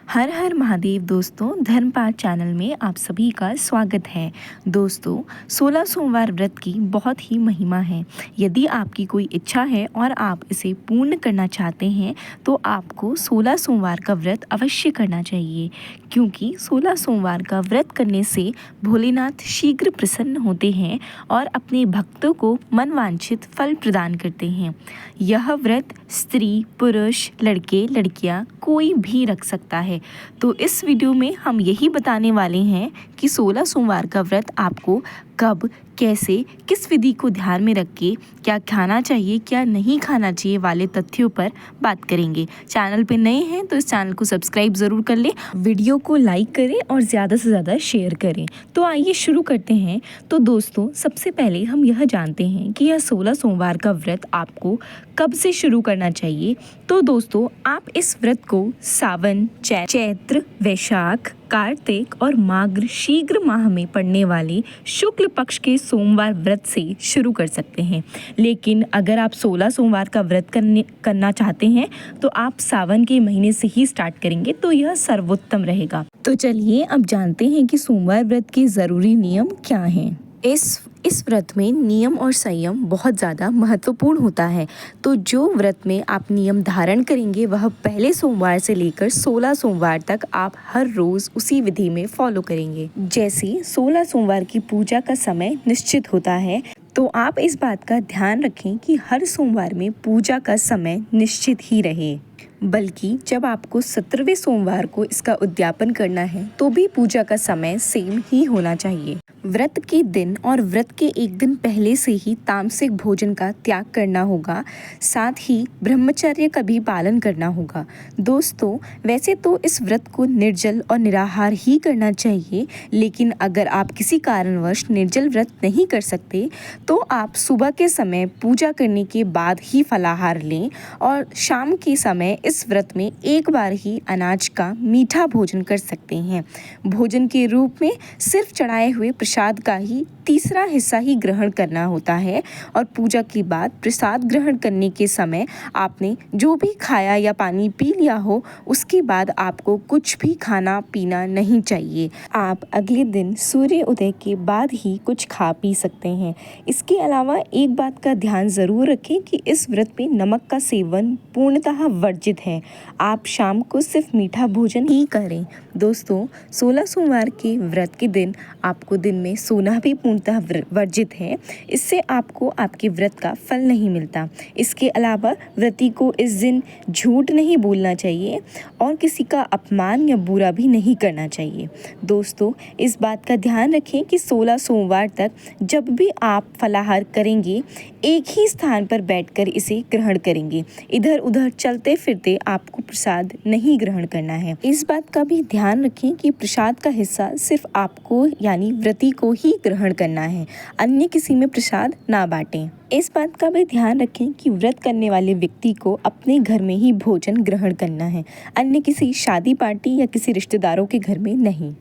हर हर महादेव दोस्तों, धर्मपाठ चैनल में आप सभी का स्वागत है। दोस्तों, 16 सोमवार व्रत की बहुत ही महिमा है। यदि आपकी कोई इच्छा है और आप इसे पूर्ण करना चाहते हैं तो आपको 16 सोमवार का व्रत अवश्य करना चाहिए, क्योंकि 16 सोमवार का व्रत करने से भोलेनाथ शीघ्र प्रसन्न होते हैं और अपने भक्तों को मनवांछित फल प्रदान करते हैं। यह व्रत स्त्री, पुरुष, लड़के, लड़कियां कोई भी रख सकता है। तो इस वीडियो में हम यही बताने वाले हैं कि 16 सोमवार का व्रत आपको कब, कैसे, किस विधि को ध्यान में रख के क्या खाना चाहिए, क्या नहीं खाना चाहिए वाले तथ्यों पर बात करेंगे। चैनल पे नए हैं तो इस चैनल को सब्सक्राइब ज़रूर कर लें, वीडियो को लाइक करें और ज़्यादा से ज़्यादा शेयर करें। तो आइए शुरू करते हैं। तो दोस्तों, सबसे पहले हम यह जानते हैं कि यह 16 सोमवार का व्रत आपको कब से शुरू करना चाहिए। तो दोस्तों, आप इस व्रत को सावन, चैत्र, वैशाख, कार्तिक और माघ शीघ्र माह में पड़ने वाले शुक्ल पक्ष के सोमवार व्रत से शुरू कर सकते हैं। लेकिन अगर आप 16 सोमवार का व्रत करना चाहते हैं तो आप सावन के महीने से ही स्टार्ट करेंगे तो यह सर्वोत्तम रहेगा। तो चलिए अब जानते हैं कि सोमवार व्रत के ज़रूरी नियम क्या हैं। इस व्रत में नियम और संयम बहुत ज़्यादा महत्वपूर्ण होता है। तो जो व्रत में आप नियम धारण करेंगे वह पहले सोमवार से लेकर 16 सोमवार तक आप हर रोज़ उसी विधि में फॉलो करेंगे। जैसे 16 सोमवार की पूजा का समय निश्चित होता है, तो आप इस बात का ध्यान रखें कि हर सोमवार में पूजा का समय निश्चित ही रहे। बल्कि जब आपको 17वें सोमवार को इसका उद्यापन करना है तो भी पूजा का समय सेम ही होना चाहिए। व्रत के दिन और व्रत के एक दिन पहले से ही तामसिक भोजन का त्याग करना होगा, साथ ही ब्रह्मचर्य का भी पालन करना होगा। दोस्तों, वैसे तो इस व्रत को निर्जल और निराहार ही करना चाहिए, लेकिन अगर आप किसी कारणवश निर्जल व्रत नहीं कर सकते तो आप सुबह के समय पूजा करने के बाद ही फलाहार लें और शाम के समय इस व्रत में एक बार ही अनाज का मीठा भोजन कर सकते हैं। भोजन के रूप में सिर्फ चढ़ाए हुए प्रसाद का ही तीसरा हिस्सा ही ग्रहण करना होता है और पूजा के बाद प्रसाद ग्रहण करने के समय आपने जो भी खाया या पानी पी लिया हो उसके बाद आपको कुछ भी खाना पीना नहीं चाहिए। आप अगले दिन सूर्य उदय के बाद ही कुछ खा पी सकते हैं। इसके अलावा एक बात का ध्यान ज़रूर रखें कि इस व्रत में नमक का सेवन पूर्णतः वर्जित है। आप शाम को सिर्फ मीठा भोजन ही करें। दोस्तों, 16 सोमवार के व्रत के दिन आपको दिन में सोना भी पूर्णतः वर्जित है। इससे आपको आपके व्रत का फल नहीं मिलता। इसके अलावा व्रती को इस दिन झूठ नहीं बोलना चाहिए और किसी का अपमान या बुरा भी नहीं करना चाहिए। दोस्तों, इस बात का ध्यान रखें कि 16 सोमवार तक जब भी आप फलाहार करेंगे एक ही स्थान पर बैठकर इसे ग्रहण करेंगे। इधर उधर चलते फिरते आपको प्रसाद नहीं ग्रहण करना है। इस बात का भी ध्यान रखें कि प्रसाद का हिस्सा सिर्फ आपको यानी व्रती को ही ग्रहण करना है, अन्य किसी में प्रसाद ना बांटें। इस बात का भी ध्यान रखें कि व्रत करने वाले व्यक्ति को अपने घर में ही भोजन ग्रहण करना है, अन्य किसी शादी पार्टी या किसी रिश्तेदारों के घर में नहीं।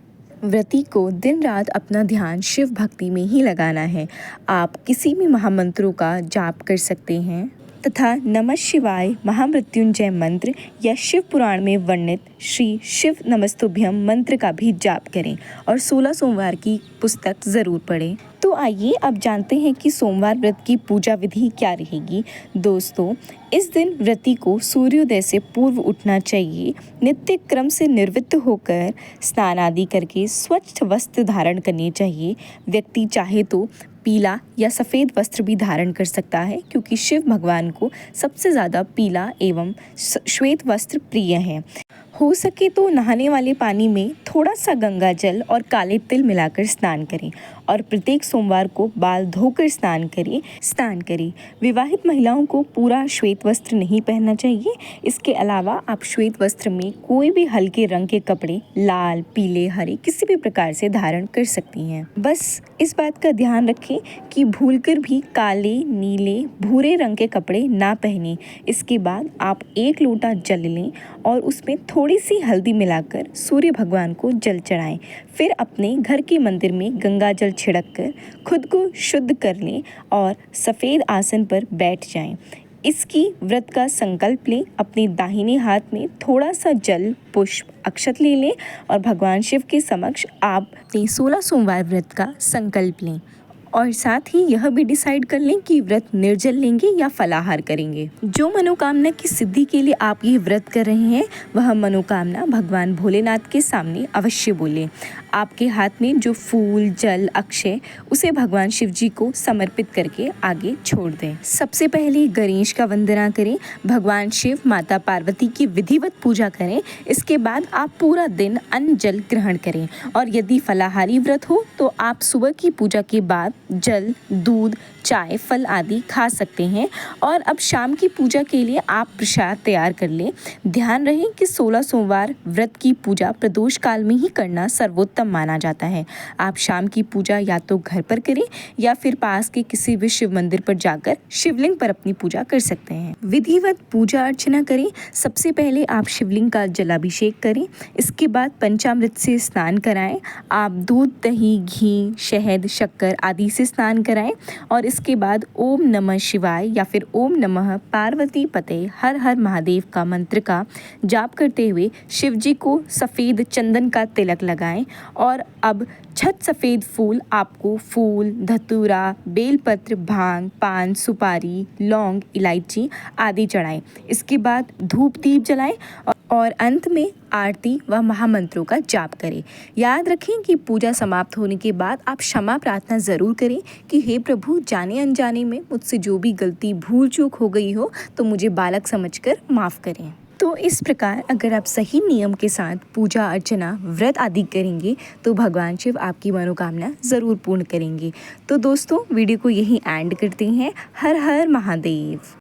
व्रती को दिन रात अपना ध्यान शिव भक्ति में ही लगाना है। आप किसी भी महामंत्रों का जाप कर सकते हैं तथा नमः शिवाय, महामृत्युंजय मंत्र या शिव पुराण में वर्णित श्री शिव नमस्तुभ्यम मंत्र का भी जाप करें और 16 सोमवार की पुस्तक ज़रूर पढ़ें। तो आइए अब जानते हैं कि सोमवार व्रत की पूजा विधि क्या रहेगी। दोस्तों, इस दिन व्रती को सूर्योदय से पूर्व उठना चाहिए। नित्य क्रम से निवृत्त होकर स्नान आदि करके स्वच्छ वस्त्र धारण करने चाहिए। व्यक्ति चाहे तो पीला या सफ़ेद वस्त्र भी धारण कर सकता है, क्योंकि शिव भगवान को सबसे ज़्यादा पीला एवं श्वेत वस्त्र प्रिय हैं। हो सके तो नहाने वाले पानी में थोड़ा सा गंगा जल और काले तिल मिलाकर स्नान करें और प्रत्येक सोमवार को बाल धोकर स्नान करें। विवाहित महिलाओं को पूरा श्वेत वस्त्र नहीं पहनना चाहिए। इसके अलावा आप श्वेत वस्त्र में कोई भी हल्के रंग के कपड़े लाल, पीले, हरे किसी भी प्रकार से धारण कर सकती हैं। बस इस बात का ध्यान रखें कि भूलकर भी काले, नीले, भूरे रंग के कपड़े ना पहनें। इसके बाद आप एक लोटा जल लें और उसमें थोड़ी सी हल्दी मिलाकर सूर्य भगवान को जल चढ़ाएं। फिर अपने घर के मंदिर में गंगा जल छिड़क कर खुद को शुद्ध कर लें और सफ़ेद आसन पर बैठ जाएं। इसकी व्रत का संकल्प लें। अपने दाहिने हाथ में थोड़ा सा जल, पुष्प, अक्षत ले लें और भगवान शिव के समक्ष आप 16 सोमवार व्रत का संकल्प लें और साथ ही यह भी डिसाइड कर लें कि व्रत निर्जल लेंगे या फलाहार करेंगे। जो मनोकामना की सिद्धि के लिए आप ये व्रत कर रहे हैं वह मनोकामना भगवान भोलेनाथ के सामने अवश्य बोलें। आपके हाथ में जो फूल, जल, अक्षय उसे भगवान शिव जी को समर्पित करके आगे छोड़ दें। सबसे पहले गणेश का वंदना करें, भगवान शिव, माता पार्वती की विधिवत पूजा करें। इसके बाद आप पूरा दिन अन्न जल ग्रहण करें और यदि फलाहारी व्रत हो तो आप सुबह की पूजा के बाद जल, दूध, चाय, फल आदि खा सकते हैं। और अब शाम की पूजा के लिए आप प्रसाद तैयार कर लें। ध्यान रहे कि 16 सोमवार व्रत की पूजा प्रदोष काल में ही करना सर्वोत्तम माना जाता है। आप शाम की पूजा या तो घर पर करें या फिर पास के किसी भी शिव मंदिर पर जाकर शिवलिंग पर अपनी पूजा कर सकते हैं। विधिवत पूजा अर्चना करें। सबसे पहले आप शिवलिंग का जलाभिषेक करें। इसके बाद पंचामृत से स्नान कराएं। आप दूध, दही, घी, शहद, शक्कर आदि से स्नान कराएं और इसके बाद ओम नमः शिवाय या फिर ओम नमः पार्वती पते हर हर महादेव का मंत्र का जाप करते हुए शिव जी को सफ़ेद चंदन का तिलक लगाएं। और अब छत सफ़ेद फूल, आपको फूल, धतूरा, बेलपत्र, भांग, पान, सुपारी, लौंग, इलायची आदि चढ़ाएं। इसके बाद धूप दीप जलाएं और अंत में आरती व महामंत्रों का जाप करें। याद रखें कि पूजा समाप्त होने के बाद आप क्षमा प्रार्थना ज़रूर करें कि हे प्रभु, जाने अनजाने में मुझसे जो भी गलती, भूल चूक हो गई हो तो मुझे बालक समझकर माफ़ करें। तो इस प्रकार अगर आप सही नियम के साथ पूजा अर्चना, व्रत आदि करेंगे तो भगवान शिव आपकी मनोकामना ज़रूर पूर्ण करेंगे। तो दोस्तों, वीडियो को यहीं एंड करते हैं। हर हर महादेव।